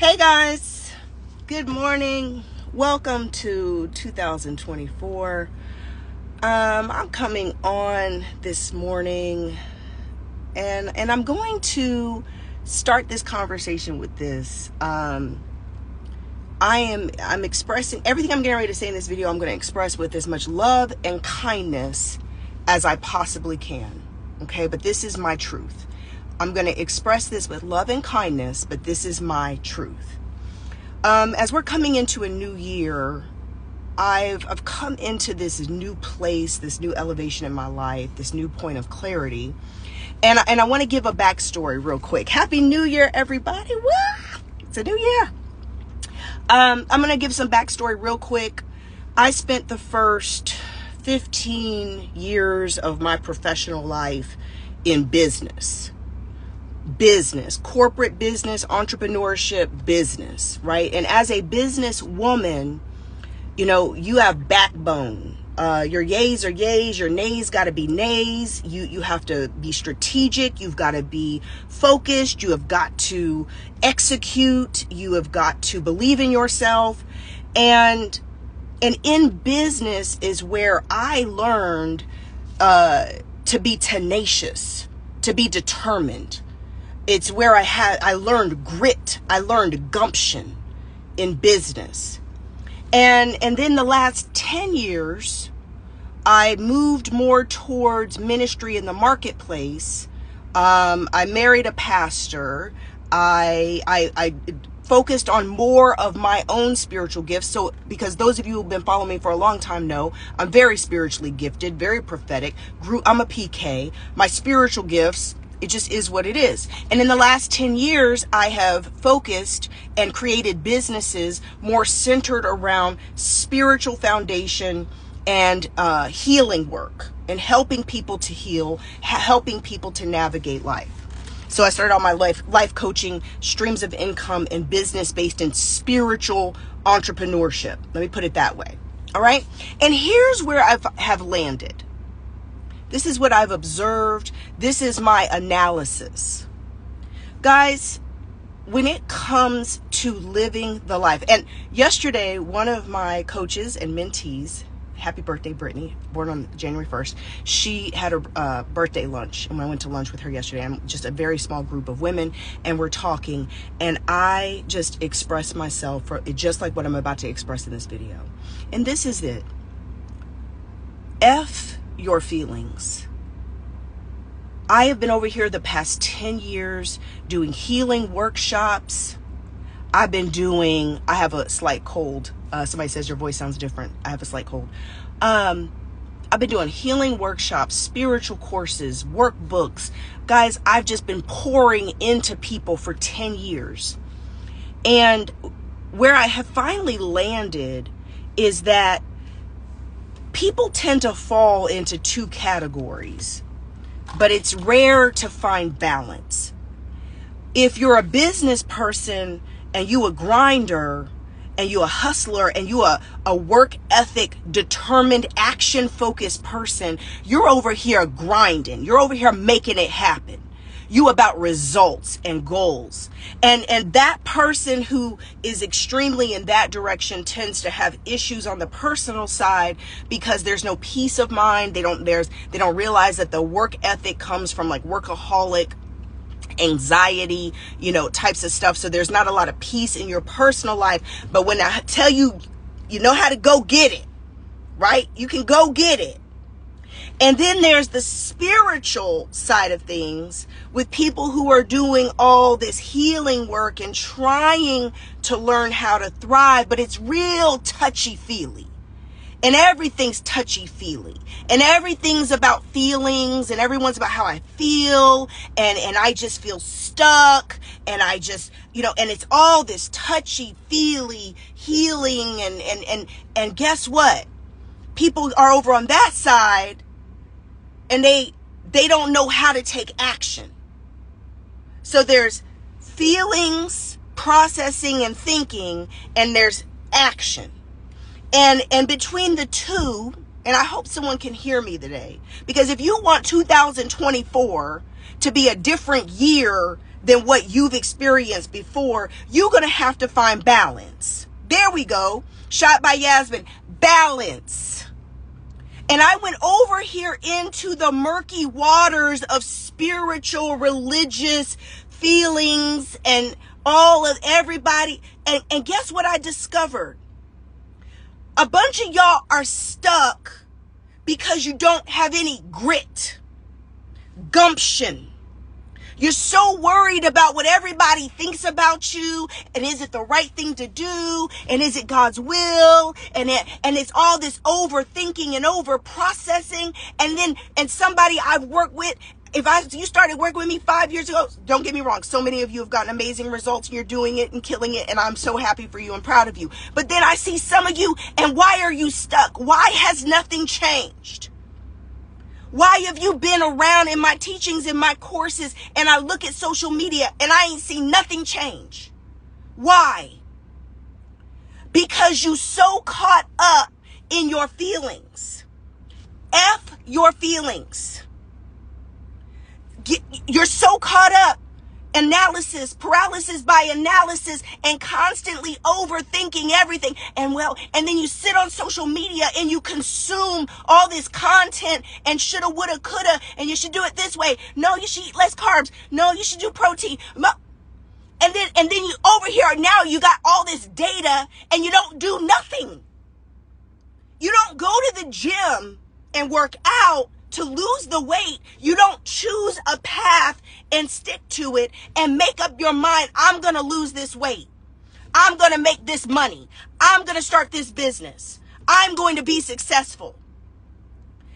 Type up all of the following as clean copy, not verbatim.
Hey guys, good morning. Welcome to 2024. I'm coming on this morning and I'm going to start this conversation with this. I'm expressing everything I'm getting ready to say in this video. I'm going to express with as much love and kindness as I possibly can. Okay, but this is my truth. I'm going to express this with love and kindness, but this is my truth. As we're coming into a new year, I've come into this new place, this new elevation in my life, this new point of clarity. And I want to give a backstory real quick. Happy New Year, everybody. Woo! It's a new year. I'm going to give some backstory real quick. I spent the first 15 years of my professional life in business, corporate business, entrepreneurship business, right? And as a business woman, you know, you have backbone. Your yays are yays, your nays got to be nays. You have to be strategic. You've got to be focused. You have got to execute. You have got to believe in yourself. And in business is where I learned to be tenacious, to be determined. It's where I learned grit. I learned gumption in business. And then the last 10 years, I moved more towards ministry in the marketplace. I married a pastor. I focused on more of my own spiritual gifts. So, because those of you who've been following me for a long time know, I'm very spiritually gifted, very prophetic. I'm a PK. My spiritual gifts, it just is what it is. And in the last 10 years, I have focused and created businesses more centered around spiritual foundation and healing work and helping people to heal, helping people to navigate life. So I started out my life coaching, streams of income, and business based in spiritual entrepreneurship. Let me put it that way. All right. And here's where I have landed. This is what I've observed. This is my analysis. Guys, when it comes to living the life, and yesterday, one of my coaches and mentees, happy birthday, Brittany, born on January 1st, she had a birthday lunch. And when I went to lunch with her yesterday, I'm just a very small group of women, and we're talking, and I just expressed myself for just like what I'm about to express in this video. And this is it. F your feelings. I have been over here the past 10 years doing healing workshops. I have a slight cold. Somebody says your voice sounds different. I have a slight cold. I've been doing healing workshops, spiritual courses, workbooks. Guys, I've just been pouring into people for 10 years. And where I have finally landed is that people tend to fall into two categories, but it's rare to find balance. If you're a business person and you a grinder and you a hustler and you a work ethic, determined, action focused person, you're over here grinding. You're over here making it happen. You about results and goals. And that person who is extremely in that direction tends to have issues on the personal side because there's no peace of mind. They don't realize that the work ethic comes from like workaholic anxiety, types of stuff. So there's not a lot of peace in your personal life. But when I tell you, you know how to go get it, right? You can go get it. And then there's the spiritual side of things with people who are doing all this healing work and trying to learn how to thrive, but it's real touchy-feely. And everything's touchy-feely. And everything's about feelings, and everyone's about how I feel, and I just feel stuck, and I just, and it's all this touchy-feely healing, and guess what? People are over on that side, and they don't know how to take action. So there's feelings, processing, and thinking, and there's action. And between the two, and I hope someone can hear me today, because if you want 2024 to be a different year than what you've experienced before, you're going to have to find balance. There we go. Shot by Yasmin. Balance. And I went over here into the murky waters of spiritual, religious feelings and all of everybody. And guess what I discovered? A bunch of y'all are stuck because you don't have any grit, gumption. You're so worried about what everybody thinks about you, and is it the right thing to do, and is it God's will, and it's all this overthinking and over processing. And somebody I've worked with, you started working with me 5 years ago, don't get me wrong, so many of you have gotten amazing results, and you're doing it and killing it, and I'm so happy for you and proud of you. But then I see some of you, and why are you stuck? Why has nothing changed? Why have you been around in my teachings, in my courses, and I look at social media and I ain't seen nothing change? Why? Because you so caught up in your feelings. F your feelings. You're so caught up. Analysis, paralysis by analysis, and constantly overthinking everything. And then you sit on social media and you consume all this content and shoulda, woulda, coulda, and you should do it this way. No, you should eat less carbs. No, you should do protein. And then you over here, now you got all this data and you don't do nothing. You don't go to the gym and work out to lose the weight. You don't choose a path and stick to it and make up your mind, I'm going to lose this weight. I'm going to make this money. I'm going to start this business. I'm going to be successful.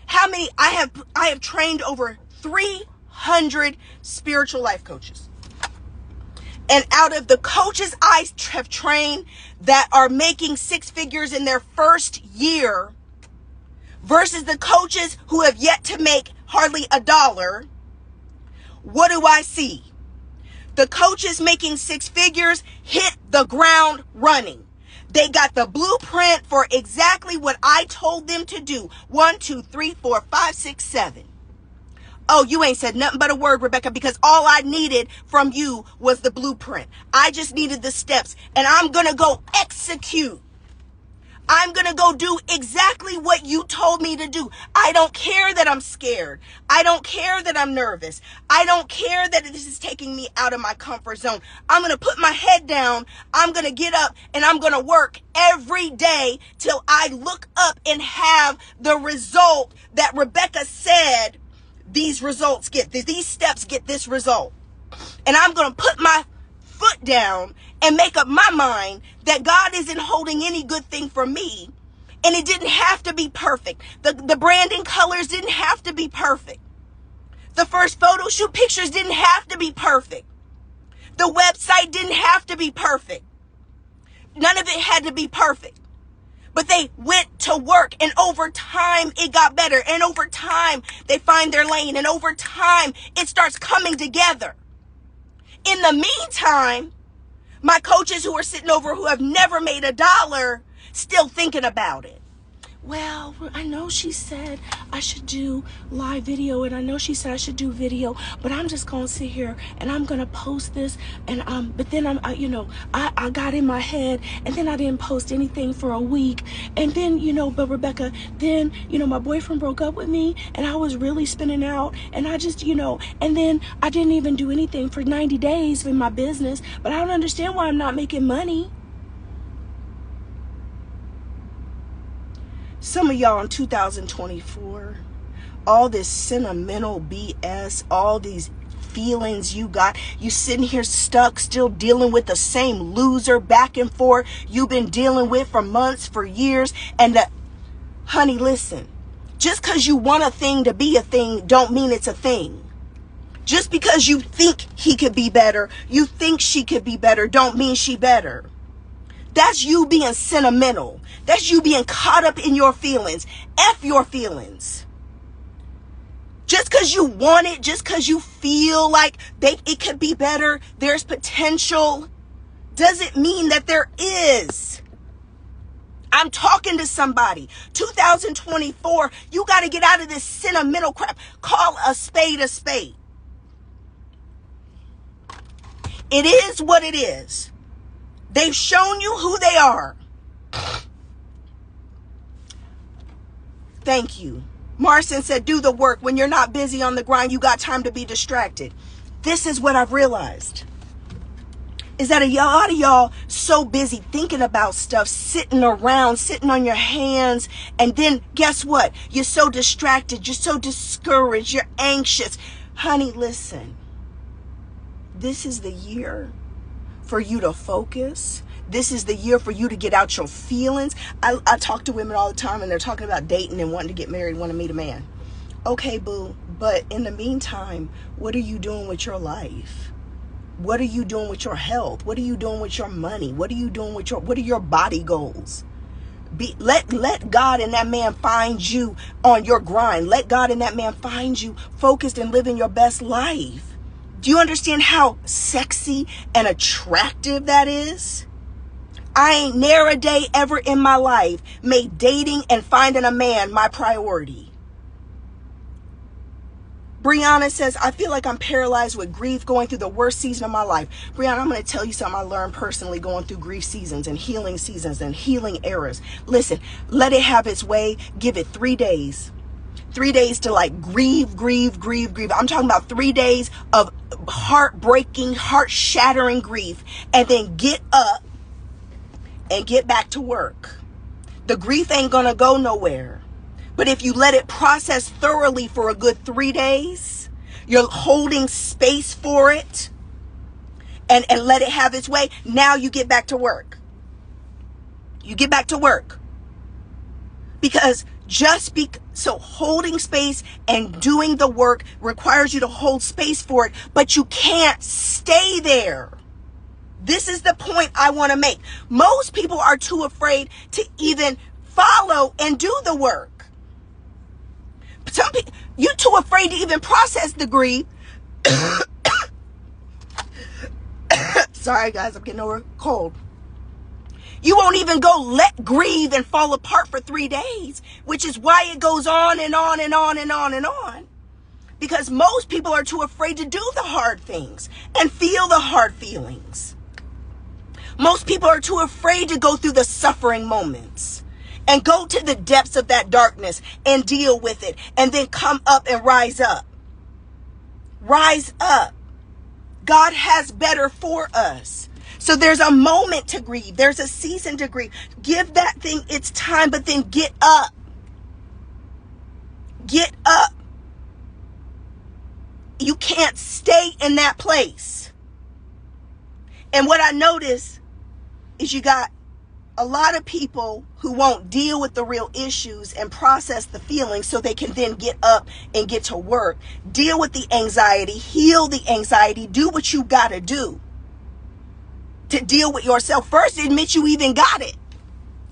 How many? I have trained over 300 spiritual life coaches. And out of the coaches I have trained that are making six figures in their first year, versus the coaches who have yet to make hardly $1, what do I see? The coaches making six figures hit the ground running. They got the blueprint for exactly what I told them to do. 1, 2, 3, 4, 5, 6, 7. Oh, you ain't said nothing but a word, Rebecca, because all I needed from you was the blueprint. I just needed the steps, and I'm going to go execute. I'm going to go do exactly what you told me to do. I don't care that I'm scared. I don't care that I'm nervous. I don't care that this is taking me out of my comfort zone. I'm going to put my head down. I'm going to get up and I'm going to work every day till I look up and have the result that Rebecca said these results get. These steps get this result. And I'm going to put my foot down and make up my mind that God isn't holding any good thing for me. And it didn't have to be perfect. The branding colors didn't have to be perfect. The first photo shoot pictures didn't have to be perfect. The website didn't have to be perfect. None of it had to be perfect. But they went to work, and over time it got better. And over time they find their lane, and over time it starts coming together. In the meantime, my coaches who are sitting over who have never made $1 still thinking about it. Well, I know she said I should do live video, and I know she said I should do video, but I'm just going to sit here and I'm going to post this. And, but then I got in my head, and then I didn't post anything for a week. And then, but Rebecca, then, my boyfriend broke up with me, and I was really spinning out, and I just, and then I didn't even do anything for 90 days in my business, but I don't understand why I'm not making money. Some of y'all in 2024, all this sentimental BS, all these feelings you got, you sitting here stuck, still dealing with the same loser back and forth you've been dealing with for months, for years. And honey, listen, just because you want a thing to be a thing don't mean it's a thing. Just because you think he could be better, you think she could be better, don't mean she better. That's you being sentimental. That's you being caught up in your feelings. F your feelings. Just because you want it, just because you feel like it could be better, there's potential, doesn't mean that there is. I'm talking to somebody. 2024, you got to get out of this sentimental crap. Call a spade a spade. It is what it is. They've shown you who they are. Thank you. Marcin said, do the work. When you're not busy on the grind, you got time to be distracted. This is what I've realized. Is that a lot of y'all so busy thinking about stuff, sitting around, sitting on your hands. And then guess what? You're so distracted. You're so discouraged. You're anxious. Honey, listen. This is the year for you to focus. This is the year for you to get out your feelings. I talk to women all the time and they're talking about dating and wanting to get married, want to meet a man. Okay, boo. But in the meantime, what are you doing with your life? What are you doing with your health? What are you doing with your money? What are you doing with what are your body goals? Let God and that man find you on your grind. Let God and that man find you focused and living your best life. Do you understand how sexy and attractive that is? I ain't ne'er a day ever in my life made dating and finding a man my priority. Brianna says, I feel like I'm paralyzed with grief going through the worst season of my life. Brianna, I'm going to tell you something I learned personally going through grief seasons and healing eras. Listen, let it have its way. Give it 3 days. 3 days to like grieve. I'm talking about 3 days of heartbreaking, heart-shattering grief. And then get up and get back to work. The grief ain't going to go nowhere. But if you let it process thoroughly for a good 3 days, you're holding space for it and let it have its way. Now you get back to work. You get back to work. Because so holding space and doing the work requires you to hold space for it, but you can't stay there. This is the point I want to make. Most people are too afraid to even follow and do the work. Some people, you're too afraid to even process the grief. Sorry, guys, I'm getting over a cold. You won't even go let grieve and fall apart for 3 days, which is why it goes on and on and on and on and on. Because most people are too afraid to do the hard things and feel the hard feelings. Most people are too afraid to go through the suffering moments and go to the depths of that darkness and deal with it and then come up and rise up. Rise up. God has better for us. So there's a moment to grieve. There's a season to grieve. Give that thing its time, but then get up. Get up. You can't stay in that place. And what I notice is you got a lot of people who won't deal with the real issues and process the feelings so they can then get up and get to work. Deal with the anxiety, heal the anxiety, do what you got to do to deal with yourself. First, admit you even got it.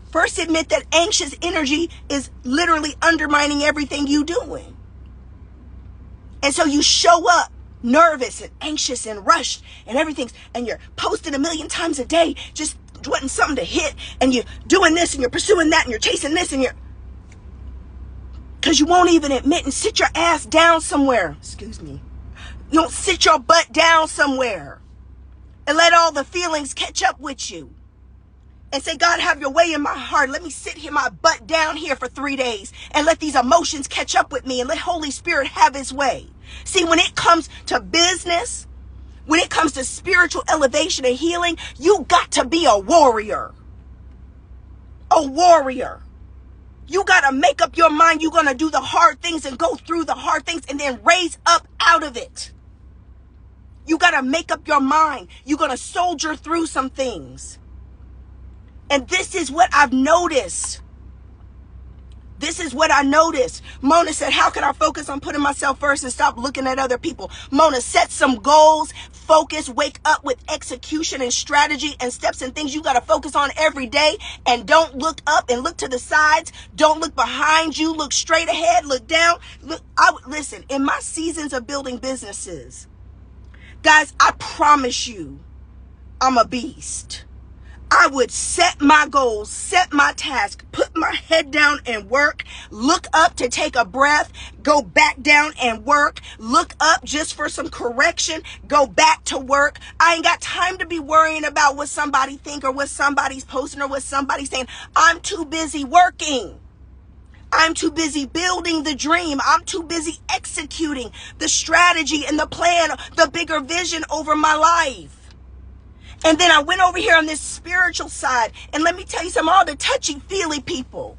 First, admit that anxious energy is literally undermining everything you doing. And so you show up nervous and anxious and rushed and everything, and you're posting 1,000,000 times a day, just wanting something to hit, and you're doing this and you're pursuing that and you're chasing this and because you won't even admit and sit your ass down somewhere. Excuse me. You don't sit your butt down somewhere and let all the feelings catch up with you and say, God, have your way in my heart. Let me sit here, my butt down here for 3 days and let these emotions catch up with me and let Holy Spirit have his way. See, when it comes to business, when it comes to spiritual elevation and healing, you got to be a warrior. A warrior. You got to make up your mind you're going to do the hard things and go through the hard things and then raise up out of it. You got to make up your mind. You're going to soldier through some things. And this is what I've noticed. This is what I noticed. Mona said, how can I focus on putting myself first and stop looking at other people? Mona, set some goals, focus, wake up with execution and strategy and steps and things you got to focus on every day. And don't look up and look to the sides. Don't look behind you. Look straight ahead. Look down. Listen, in my seasons of building businesses, guys, I promise you, I'm a beast. I would set my goals, set my task, put my head down and work, look up to take a breath, go back down and work, look up just for some correction, go back to work. I ain't got time to be worrying about what somebody think or what somebody's posting or what somebody's saying. I'm too busy working. I'm too busy building the dream. I'm too busy executing the strategy and the plan, the bigger vision over my life. And then I went over here on this spiritual side. And let me tell you something, all the touchy-feely people.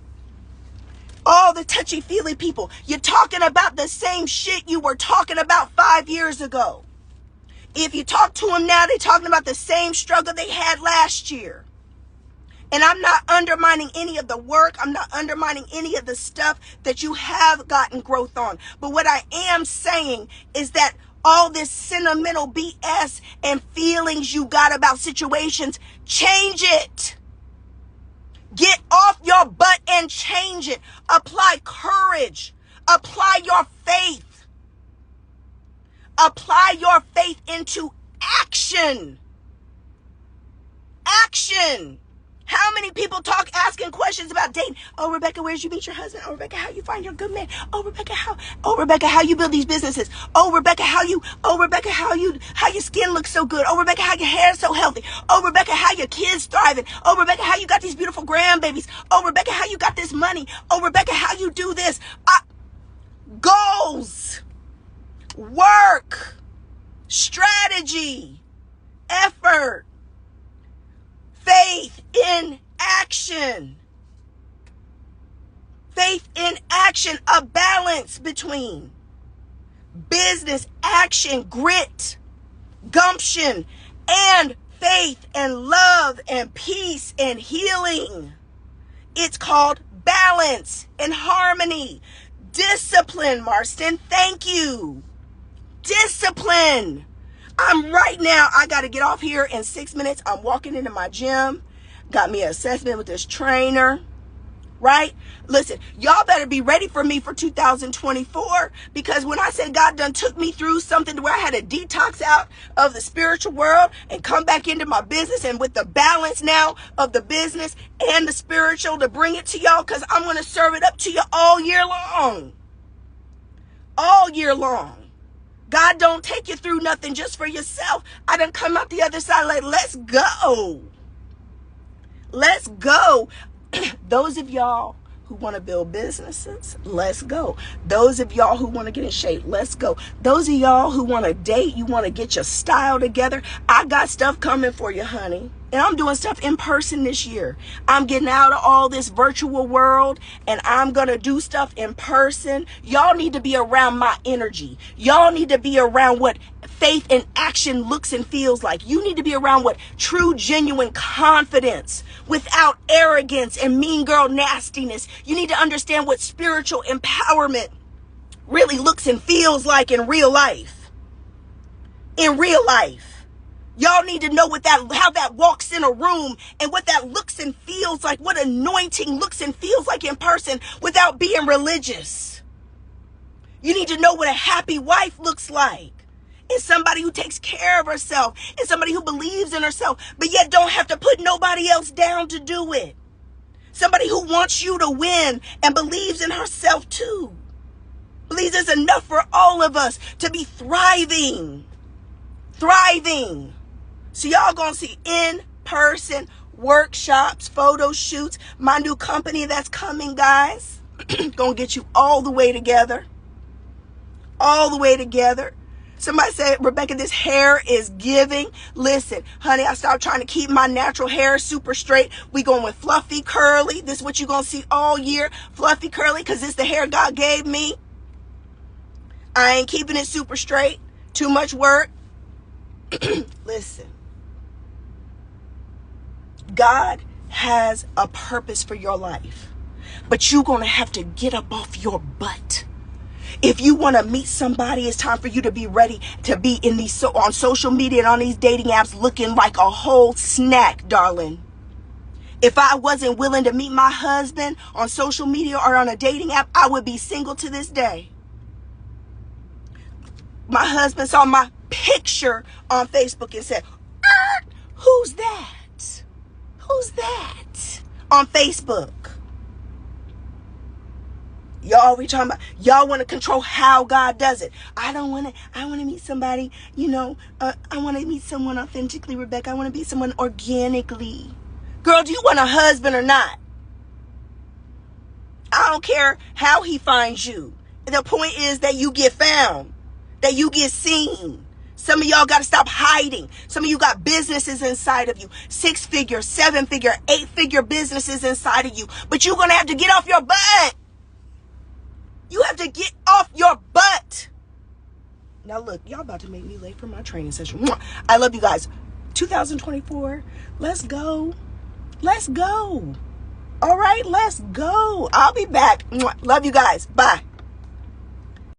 You're talking about the same shit you were talking about 5 years ago. If you talk to them now, they're talking about the same struggle they had last year. And I'm not undermining any of the work. I'm not undermining any of the stuff that you have gotten growth on. But what I am saying is that all this sentimental BS and feelings you got about situations, change it. Get off your butt and change it. Apply courage. Apply your faith. Apply your faith into action. Action. How many people talk asking questions about dating? Oh, Rebecca, where'd you meet your husband? Oh, Rebecca, how you find your good man? Oh, Rebecca, how you build these businesses? Oh, Rebecca, how your skin looks so good? Oh, Rebecca, how your hair's so healthy? Oh, Rebecca, how your kids thriving? Oh, Rebecca, how you got these beautiful grandbabies? Oh, Rebecca, how you got this money? Oh, Rebecca, how you do this? Goals, work, strategy, effort, faith in action. Faith in action, a balance between business, action, grit, gumption, and faith and love and peace and healing. It's called balance and harmony. Discipline, Marston. Thank you. Discipline. I got to get off here in 6 minutes. I'm walking into my gym. Got me an assessment with this trainer. Right? Listen, y'all better be ready for me for 2024, because when I say God done took me through something where I had to detox out of the spiritual world and come back into my business, and with the balance now of the business and the spiritual to bring it to y'all, because I'm going to serve it up to you all year long. All year long. God don't take you through nothing just for yourself. I done come out the other side like, let's go. Let's go. Those of y'all who want to build businesses, let's go. Those of y'all who want to get in shape, let's go. Those of y'all who want to date, you want to get your style together, I got stuff coming for you, honey. And I'm doing stuff in person this year. I'm getting out of all this virtual world, and I'm going to do stuff in person. Y'all need to be around my energy. Y'all need to be around what faith and action looks and feels like. You need to be around what true, genuine confidence without arrogance and mean girl nastiness. You need to understand what spiritual empowerment really looks and feels like in real life. In real life. Y'all need to know how that walks in a room, and what that looks and feels like, what anointing looks and feels like in person without being religious. You need to know what a happy wife looks like. And somebody who takes care of herself, and somebody who believes in herself, but yet don't have to put nobody else down to do it. Somebody who wants you to win and believes in herself too. Believes there's enough for all of us to be thriving. Thriving. So y'all gonna see in-person workshops, photo shoots, my new company that's coming, guys. Gonna get you all the way together. All the way together. Somebody said, Rebecca, this hair is giving. Listen, honey, I stopped trying to keep my natural hair super straight. We going with fluffy curly. This is what you're going to see all year. Fluffy curly, because it's the hair God gave me. I ain't keeping it super straight. Too much work. Listen. God has a purpose for your life. But you're going to have to get up off your butt. If you want to meet somebody, it's time for you to be ready to be in these on social media and on these dating apps looking like a whole snack, darling. If I wasn't willing to meet my husband on social media or on a dating app, I would be single to this day. My husband saw my picture on Facebook and said, who's that? Who that on Facebook? Y'all, we talking about, y'all want to control how God does it. I want to meet somebody, I want to meet someone authentically, Rebecca. I want to meet someone organically. Girl, do you want a husband or not? I don't care how he finds you. The point is that you get found, that you get seen. Some of y'all got to stop hiding. Some of you got businesses inside of you. 6-figure, 7-figure, 8-figure businesses inside of you. But you're going to have to get off your butt. You have to get off your butt. Now look, y'all about to make me late for my training session. I love you guys. 2024, let's go. Let's go. All right, let's go. I'll be back. Love you guys. Bye.